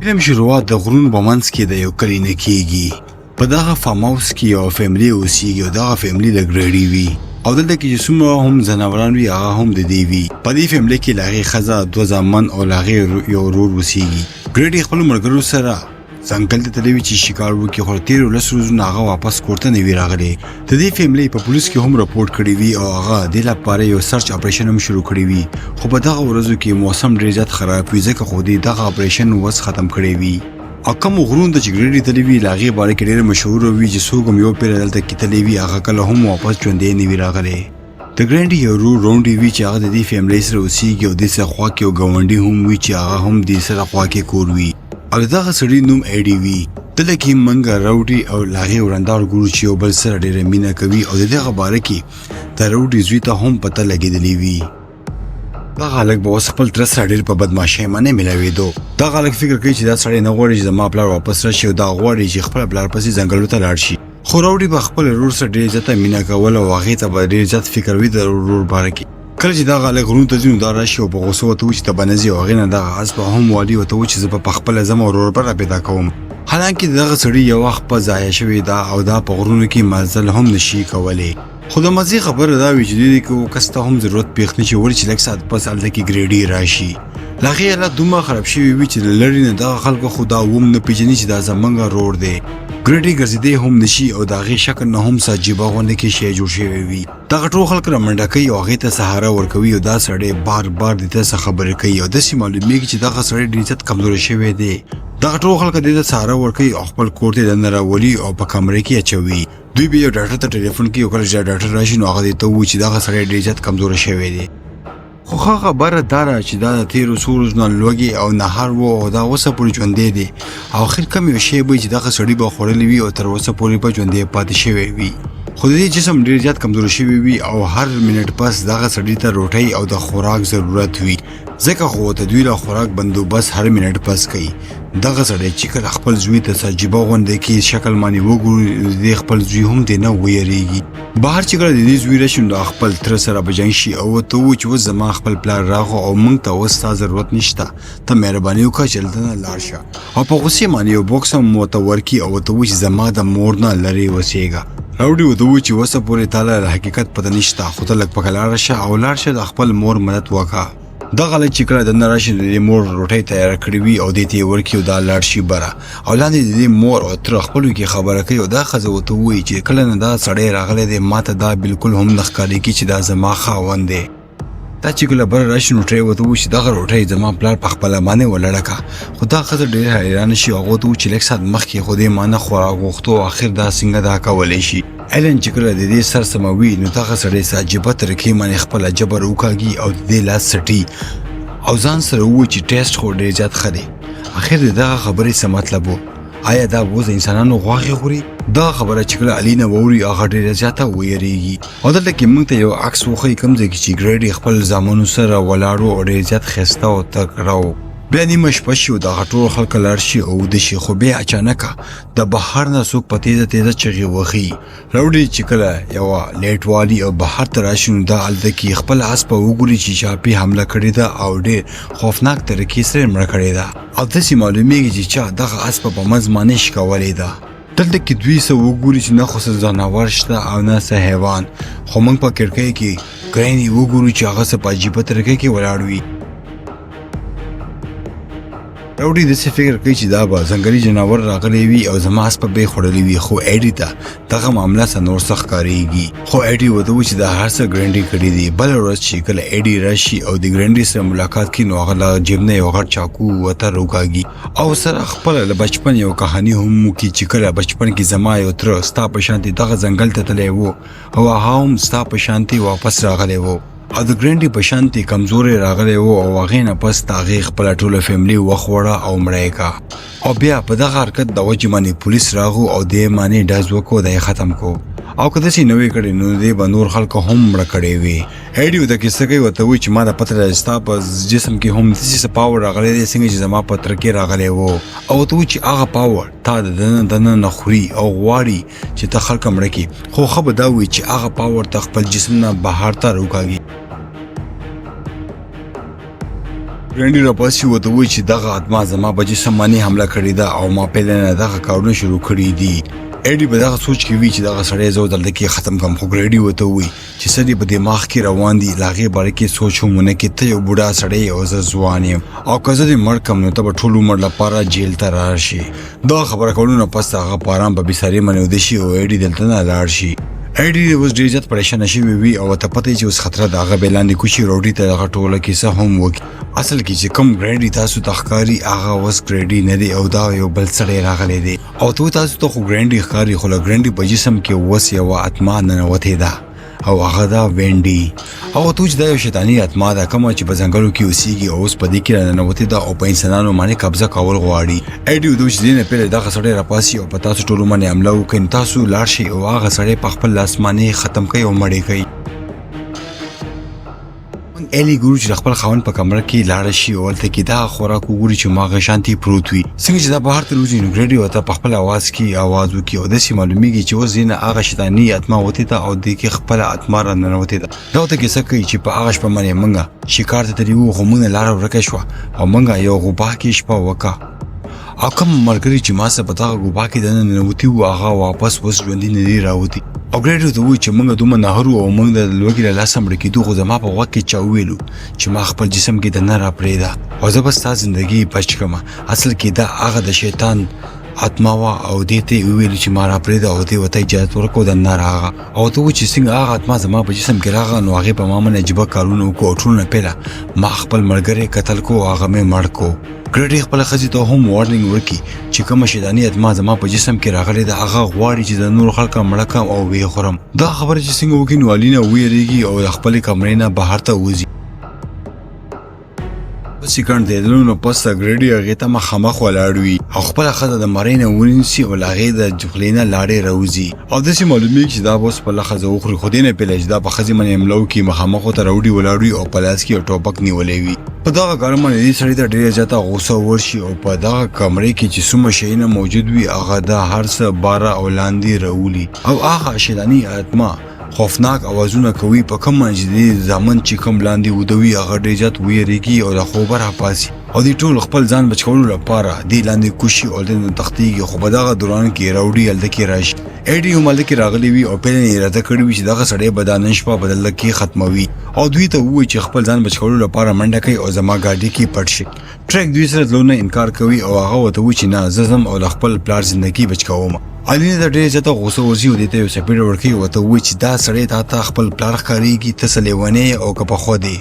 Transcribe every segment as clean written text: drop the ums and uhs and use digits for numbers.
فلم شروعات د غرونو په منځ کې د یو کلي نه کېږي. په دغه فارم هاوس کې یو فیملی اوسېږي او دغه فیملی د ګریډي وي او دلته کې چې څومره هم ځناوران وي هغه هم د دې وي. په دې فیملی کې د هغې ښځه 2 زامن او د هغې یو ورور اوسېږي. ګریډي خپلو ملګرو سره ځنګل ته تللی وي چې شکار وکړي، خو تېرو 10 روزونو هغه واپس کور ته نه وي راغلی. د دې فیملی په پولیس کې هم رپورټ کړی وي او هغه دې لپاره یو سرچ اپریشن هم شروع کړی وي، خو په دغه ورځو کې موسم ډېر زیات خراب وي ځکه خو دې دغه اپریشن اوس ختم کړی وي. او کوم غرونو ته چې ګریډي تللی وي د هغې باره کې ډېر مشهور وي چې څوک هم یو پیره دلته کې تللی وي هغه کله هم واپس ژوندی نه وي راغلی. د ګریډي یو ورور رونډي وي چې هغه د دې فیملی سره اوسېږي او دې سره خوا کې یو ګاونډي هم وي چې هغه هم دې سره خوا کې کور وي او د دغه سړي نوم ایډي وي. دلته کې منګه راوډي او د هغې ورندار ګورو چې یو بل سره ډېره مینه کوي او د دغه باره کې د راوډي زوی ته هم پته لګېدلې وي. دغه هلک به اوس خپل تره سره ډېر په بدماشۍ باندې میلاوېدو. دغه هلک فکر کوي چې دا سړی نه غواړي چې زما پلار واپس راشي او دا غواړي چې خپله پلار پسې ځنګلو ته لاړ شي. خو راوډي به خپل ورور سره ډېر زیاته مینه کوله او هغې ته به ډېر زیات فکر وي د ورور باره کې. کله چې دغه هلک غرونو ته ځي نو دا راشي او په غوسه ورته وایي چې ته به نه ځې او هغې نه دغه اس به هم والي ورته وایي چې زه به پخپله ځم او ورور به راپیدا کوم. حالانکې دغه سړي یو وخت په ضایع شوې ده او دا په غرونو کې مزل هم نشي کولی. خو د مزې خبره دا وي چې دې کې یو کس ته هم ضرورت پېښ نه شي ولې چې لږ ساعت پس هلته کې ګریډي راشي. له هغې حالت دومره خراب شوي وي چې له لرې نه دغه خلکو خو دا هم نه پېژني چې دا زموږ ورور دی. ګریډي ګرځېدی هم نشي او د هغې شکل نه هم څه عجیبه غوندې کې شی جوړ شوی وي. دغه ټول خلک رامنډه کوي او هغې ته سهاره ورکوي او دا سړی بار بار د ده څه خبرې کوي او داسې معلومېږي چې دغه سړی ډېر زیات کمزوری شوی دی. دغه ټول خلک دې ته سهاره ورکوي او خپل کور ته دننه راولي او په کمرې کې اچوي. دوی به یو ډاکټر ته ټلیفون کوي او کله چې ډاکټر راشي نو هغه دې ته ووایي چې دغه سړی ډېر زیات کمزوری شوی دی. خو ښه خبره دا ده چې دا د تېرو څو ورځو نه لوږې او نهار و او دا اوسه پورې ژوندی دی او اخر کم یو شی به چې دغه سړي به خوړلی وي او تر اوسه پورې به ژوندی پاتې شوی وي. خو د دې جسم ډېر زیات کمزوری شوی وي او هر منټ پس دغه سړي ته روټۍ او د خوراک ضرورت وي ځکه خو ته دوی له خوراک بندوبست هر منټ پس کوي. دغه سړی چې کله خپل زوی ته څه عجیبه غوندې کې شکل باندې وګوري د خپل زوی هم دې نه ویریږي. بهر چې کله د دې زوی راشي نو خپل تره سره به جنګ شي او ورته ووایي چې اوس زما خپل پلار راغو او موږ ته اوس ستا ضرورت نشته، ته مهرباني وکړه چې دلته نه لاړ شه او په غوسې باندې یو بوکس هم ورته ورکړي او ورته ووایي چې زما د مور نه لرې اوسېږه. راوډي ورته ووایي چې اوسه پورې تا له حقیقت پته نشته خو ته لږ پکې لاړه شه او لاړ شه د خپل مور مدد وکړه. دغه هلک چې کله دننه راشي د دې مور روټۍ تیاره کړې وي او دې ته یې ورکړي او دا لاړ شي بره او لاندې د دې مور او تره خپلو کې خبره کوي او دا ښځه ورته ووایي چې کله نه دا سړی راغلی دی ما ته دا بالکل هم نه ښکارېږي چې دا زما خاوند دی. دا چې کله بره راشي نو ټرې ورته ووایي چې دغه روټۍ زما پلار په خپله باندې ولړه کړه. خو دا ښځه ډېره حیرانه شي او هغه ورته ووایي چې لږ ساعت مخکې خو دې ما نه خوراک غوښتو او اخر دا څنګه دا کولی شي. ایلن چې کله د دې سر سموي نو دغه سړی څه عجیبه طریقې باندې خپله جبر وکاږي او د دې لاس څټي او ځان سره ووایي چې ټیسټ خو ډېر زیات ښه دی. اخر د دغه خبرې څه مطلب و؟ آیا دا اوس د انسانانو غوښې خوري؟ دغه خبره چې کله علي نه واوري هغه ډېره زیاته ویریږي او دلته کې موږ ته یو عکس وښیي کوم ځای کې چې ګریډي خپل زامنو سره ولاړ و او ډېر زیات ښایسته او تکړه و. بیا نیمه شپه شي او دغه ټول خلک لاړ شي او وده شي خو بیا اچانکه د بهر نه څوک په تیزه تیزه چغې وهي. راوډي چې کله یوه لیټ والي او بهر ته راشي نو دا هلته کې خپل اس په وګوري چې چاپي حمله کړې ده او ډېر خوفناک طریقې سره یې مړه کړې ده او داسې معلومېږي چې چا دغه اس په منځ باندې شکولی ده. دلته کې دوی څه وګوري چې نه خو څه ځناور شته او نه څه حیوان خو موږ په کړکۍ کې ګریني وګورو چې هغه څه په عجیبه طریقې کې ولاړ وي. راوډي داسې فکر کوي چې دا به ځنګلي جناور راغلی وي او زما اس په بې خوړلی وي خو ایډي ته دغه معامله څه نور څه ښکارېږي. خو ایډي ورته وایي چې دا هر څه ګرینډي کړي دي. بله ورځ چې کله ایډي راشي او د ګرینډي سره ملاقات کوي نو هغه له جیب نه یو غټ چاقو ورته راوکاږي او سره خپله له بچپن یو کهاني هم وکړي چې کله بچپن کې زما یو تره ستا په شانتې دغه ځنګل ته تللی و او هغه هم ستا په شانتې واپس راغلی و او د ګرینډي په شانتې کمزوری راغلی و او هغې نه پس د هغې خپله ټوله فیملي وخوړه او مړه یې کړه او بیا په دغه حرکت د وجې باندې پولیس راغو او دې باندې ډز وکړو د یې ختم کړو او که داسې نه وی کړی نو دې به نور خلکو هم مړه کړی وي. ایډي ورته کیسه کوي ورته وایي چې ما د پته ده ستا په جسم کې هم داسې څه پاور راغلی دی څنګه چې زما په تره کې راغلی و او ورته وایي چې هغه پاور تا د دننه خوري او غواړي چې ته خلک مړه کړي خو ښه به دا وایي چې هغه پاور ته خپل جسم نه بهر ته راوکاږي. ګرانډي راپاسي وته وی چې دغه اتما زما په جسم باندې حمله کړې ده او ما پیلنه دغه کارونه شروع کړی دي. ایډي په دغه سوچ کې وی چې دغه سړی زو دلته کې ختم کوم. خو ګرانډي وته وی چې سړي په دماغ کې روان دي لاغه باره کې سوچ همونه کې ته یو بوډا سړی او زه ځوان یم او که زه دې مړ کم نو ته به ټول عمر لپاره جیل ته راشي. دا خبره کولو پس هغه په آرام په بسترې باندې ودې شي او ایډي دلته نه لاړ شي. ایډي اوس ډېر زیات پریشان شوی وي او ته پته چې اوس خطر د هغه بلاندې کوشي روډي ته هغه ټوله کیسه هم وکړي. اصل کې چې کوم ګرانډي تاسو ته ښکاري هغه اوس ګرانډي نه دی او دا یو بل سړی راغلی دی او تاسو ته خو ګرانډي ښکاري خو له ګرانډي په جسم کې اوس یوه اتما ننوتې ده او هغه دا وینډي او چې دا یو شیطاني اتما ده کومه چې په ځنګلو کې اوسېږي او اوس په دې کې راننوتې ده او په انسانانو باندې قبضه کول غواړي. ایډي ودو چې دې نه پیل دغه سړی راپاسي او په تاسو ټولو باندې حمله وکړي تاسو لاړ شئ او هغه سړی په خپل لاس باندې ختم کوي او مړی کوي. ایلی ګورو چې خپل خاوند په کمره کې لاړ شي او ولته کې دا خوراک وګوري چې ماغه شانتي پروت وي. څنګه چې دا بهر ته روزي نو ګرانډي وته په خپل आवाज کې आवाज وکي او داسې معلومیږي چې اوس نه هغه شیطانی اتما وته ته او د کې خپل اتما را نه وته ده. دا ته کې څه کوي چې په هغه شپه باندې منګه شکار ته تریو خو مونږ لار ورکه شو او منګه یو غوبا کې شپه وکا او کوم مرګري چې ما سره په دغه غوبا کې دنه نوتی او هغه واپس وس ژوندۍ نه دی راوتی. او ګرانډي ته وایي چې موږ دومره نهرو او موږ د لوګي له لاسه مړ کېدو خو زما په غوږ کې چا وویلو چې ما خپل جسم کې دننه راپرېږده او زه به ستا زندګي بچ کړمه. اصل کې دا هغه د شیطان اتما وه او دې ته یې وویلو چې ما راپرېږده او دې ورته اجازت ورکړو دننه راغه او ته وایي چې څنګه هغه اتما زما په جسم کې راغه نو هغې په ما باندې عجیبه کارونه وکړو او ټولو نه پیله ما خپل ملګری قتل کو او هغه مې مړ کو. ګرانډي خپل ښځې ته هم وارنینګ ورکړي چې کومه شیطاني اتما زما په جسم کې راغلی ده هغه غواړي چې د نورو خلکو مړه کړم او ویې خورم. دا خبره چې څنګه وکړي نو علي نه ویریږي او د خپلې کمرې نه بهر ته وځي. سکند دیدلو نو پس ګرانډي هغې ته مخامخ ولاړ وي او خپله ښځه د مرۍ نه ونیسي او له هغې د جغلې نه لاړې راوځي او داسې معلومیږي چې دا به اوس خپله ښځه وخوري خو دې نه پیله چې دا په ښځې باندې حمله وکړي مخامخ ورته راوړي ولاړ وي او په لاس کې یو ټوپک نیولی وي. په دغه کار باندې دې سړي ته ډېره زیاته غوسه ورشي او په دغه کمرې کې چې څومره شیونه موجود وي هغه د هر څه باره او لاندې راولي او هغه شیطاني اتما خوفناک اوازونه کوي په کوم منځ زامن چې کوم لاندې ودوي هغه ډېر زیات ویریږي او د خوبه راپاسي او دې ټول خپل ځان بچ کولو لپاره دې لاندې کوشي او دې تختیږي خو په دغه دوران کې راوړي هلته کې راشي. ایډي هم هلته کې راغلی وي او پیلن یې اراده کړې وي چې دغه سړی به دا نن شپه په دلته کې ختموي او دوی ته ووایي چې خپل ځان بچ کولو لپاره منډه کوي او زما ګاډي کې پټ شي. ټریک دوی سره تلو نه انکار کوي او هغه ورته وایي چې نه زه ځم او له خپل پلار زندګي بچ کوم. علي نه ډېر زیاته غوسه ورځي او دې ته یو سپېډ ورکوي او ورته وایي چې دا سړی تا ته خپل پلار ښکارېږي ته څه لیونی او که پخوا دی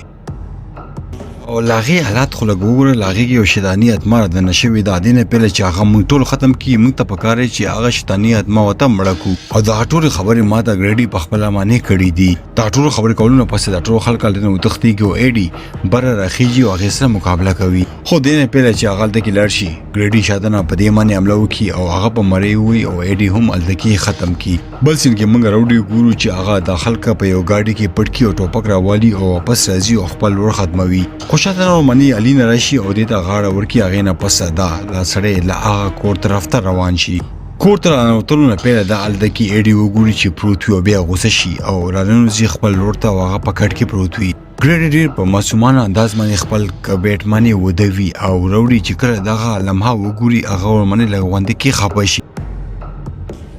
او له هغې حالات خو لږ وګوره له هغې کې یو شیطاني اتما رادنه شوې ده دې نه پیله چې هغه موږ ټول ختم کړي موږ ته پکار دی چې هغه شیطاني اتما ورته مړه کړو او دغه ټولې خبرې ما ته ګرانډي په خپله باندې کړي دي. دا ټولو خبرې کولو نه پسې دا ټول خلک هلته نه وتښتېږي او ایډي بره راخېږي او هغې سره مقابله کوي خو دې نه پیله چې هغه هلته کې لاړ شي ګرانډي شاته نه په دې باندې حمله وکړي او هغه په مرۍ ووي او ایډي هم هلته کې ختم کړي. بل سین کې موږ راوډي ګورو چې هغه دا خلکه په یو ګاډي کې پټ کړي او ټوپک راوالي او واپس راځي او خپل لور ختموي خو شاته نه ورمنې علي نه راشي او دې ته غاړه ورکړي هغې نه پس دا سړی له هغه کور طرف ته روان شي. کور ته رانوتلو نه پیله دا هلته کې ایډي وګوري چې پروت وي او بیا غوسه شي او راننوځي خپل لور ته او هغه په کټ کې پروت وي. ګرانډي ډېر په معصومانه انداز باندې خپل کبیټ باندې ودوي او راوړي چې کله دغه لمحه وګوري هغه ورمنې له غونډې کې خفه شي.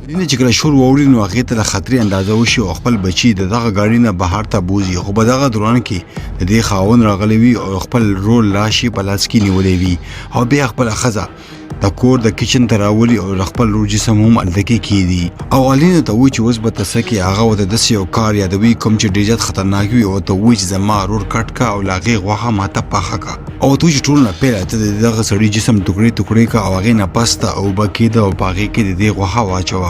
دینه چې کله شور واوري نو هغې ته د خطرې اندازه وشي او خپل بچي د دغه ګاډي نه بهر ته بوځي خو په دغه دوران کې د دې خاوند راغلی وي او خپل رول لاش یې په لاس کې نیولی وي او بیا خپله ښځه د کور د کچن ته راولي او خپل لور جسم هم هلته کې کېږدي او علي نه ته وایي چې اوس به ته څه کې هغه ورته داسې یو کار یادوي کوم چې ډېر زیات خطرناک وي او ورته وایي چې زما رور کټ کړه او له هغې غوښه ماته پاخه کړه او ورته وایي چې ټولو نه پیله ته د دغه سړي جسم ټوکړې ټوکړې کړه او هغې نه پس ته اوبه کېده او په هغې کې د دې غوښه واچوه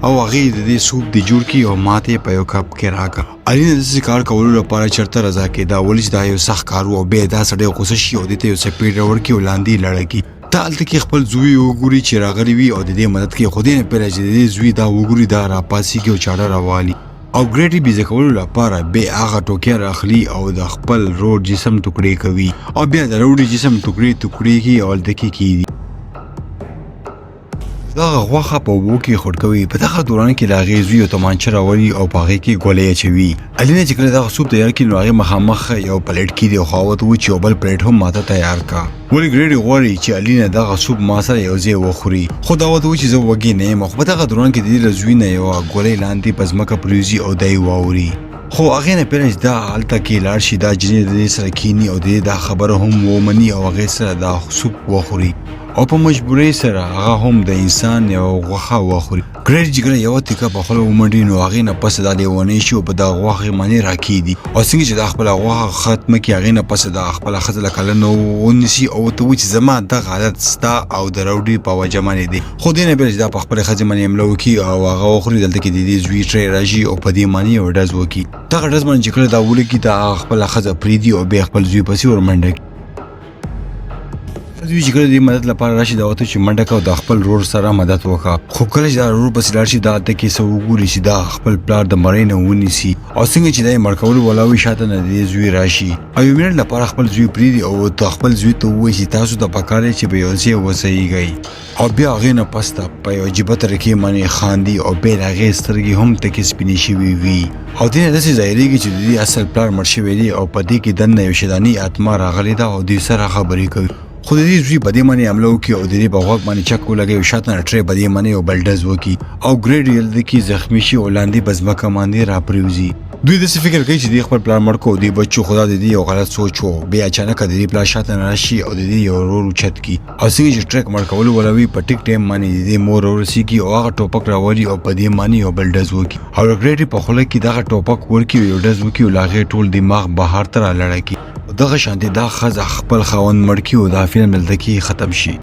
او هغې د دې سوپ دې جوړ کړي او ماته یې په یو کپ کې راکړه. علي نه داسې کار کولو لپاره چېرته رضا کېده ولې چې دا یو سخت کار و او بیا دا سړی غوسه شي او دې ته یو سپېډ راورکړي او لاندې لړه کړي. ته هلته کې خپل زوی وګوري چې راغلی وي او د دې مدد کوي خو دې نه پیله چې د دې زوی دا وګوري دا راپاڅېږي او چاړه راوالي او ګرانډي بیزه کولو لپاره بیا هغه ټوکې راخلي او د خپل رور جسم ټوکړې کوي او بیا د روډي جسم ټوکړې کړي او هلته کې کېږدي. دا غوخه په وو کې خړکوي په دغه دوران کې لاغې زوی او تمانچه راوړي او پاغې کې ګولې اچوي الینه چې کله دا سوپ تیار کړي نو هغه مخامخ یو پلیټ کې دی خواوت و چې بل پلیټ هم ماته تیار کا ولې ګریډي غوړي چې الینه دا سوپ ما سره یو ځای وخوري خو دا وته چې زه وګی نه مخ په دغه دوران کې د زوی نه یو ګولې لاندې پزماکه پریوزي او دای واوري خو هغه نه پیرنج دا حالت کې لاړ شي دا جنې د سره کینی او دا خبره هم ومني او هغه سره دا سوپ وخوري او په مجبورۍ سره هغه هم د انسان یو غوښه وخوري ګریډ جګړه یو تیکه په خپل ومنډي نو هغه نه پس د لیونی شو په دا غوښه باندې راکېدي او څنګه چې د خپل غوښه ختمه کې هغه نه پس د خپل خزل کله نو ونسی او ته چې زما د حالت ستا او د راوډي په وجه باندې دي خو دې نه بیرج دا په خپل خزل باندې املو کی او هغه وخوري دلته کې د دې زوی ترې راځي او په دې معنی او داز وکي دا غرض باندې کړه دا ولکې د خپل خزل پریدي او به خپل زوی پسې ورمنډه دوی چې کله د مدد لپاره راشي دا وته چې منډه کو د خپل رور سره مدد وکړه خو کله چې دا رور پسې لاړ شي دا ته کې سو وګوري چې دا خپل پلار د مړی نه ونیسي او څنګه چې دا مړکول ولاوي شاته نه دی زوی راشي او یو منټ لپاره خپل زوی پریدي او ته خپل زوی ته وایي چې تاسو د پکاره چې به یو ځای وسیږئ او بیا هغه نه پسته په یو عجیبه طریقې باندې خاندي او بیا هغه سترګې هم تکې سپینې شوي وي او دې داسې ظاهرېږي چې د دې اصل پلار مړ شوی دی او په دې کې دننه یو شیطاني اتما راغلې ده او دوی سره خبرې کوي خو د دې زوی په دې باندې حمله وکړي او د دې په غوږ باندې چک ولګوي او شاته نه ټرې په دې باندې یو بلډز وکړي او ګریډ یلد کې زخمی شي او لاندې په ځمکه باندې راپریوزي دوی داسې فکر کوي چې د خپل پلار مړ کو دی بچو خدا د دې یو غلط سوچ وو بیا اچانک د دې پلار شاته نه راشي او د دې یو ورور اوچت کی او څنګه چې ټرک مړ کول ولوي په ټیک ټایم باندې د دې مور ورسیږي او هغه ټوپک راوړي او په دې باندې یو بلډز وکړي او ګریډ په خوله کې دغه ټوپک ورکی یو ډز وکړي او لاغې ټول دماغ بهر ته را لړکی دغه شانتي دا خزه خپل خاوند مړ کی او دا فلم دلته کې ختم شي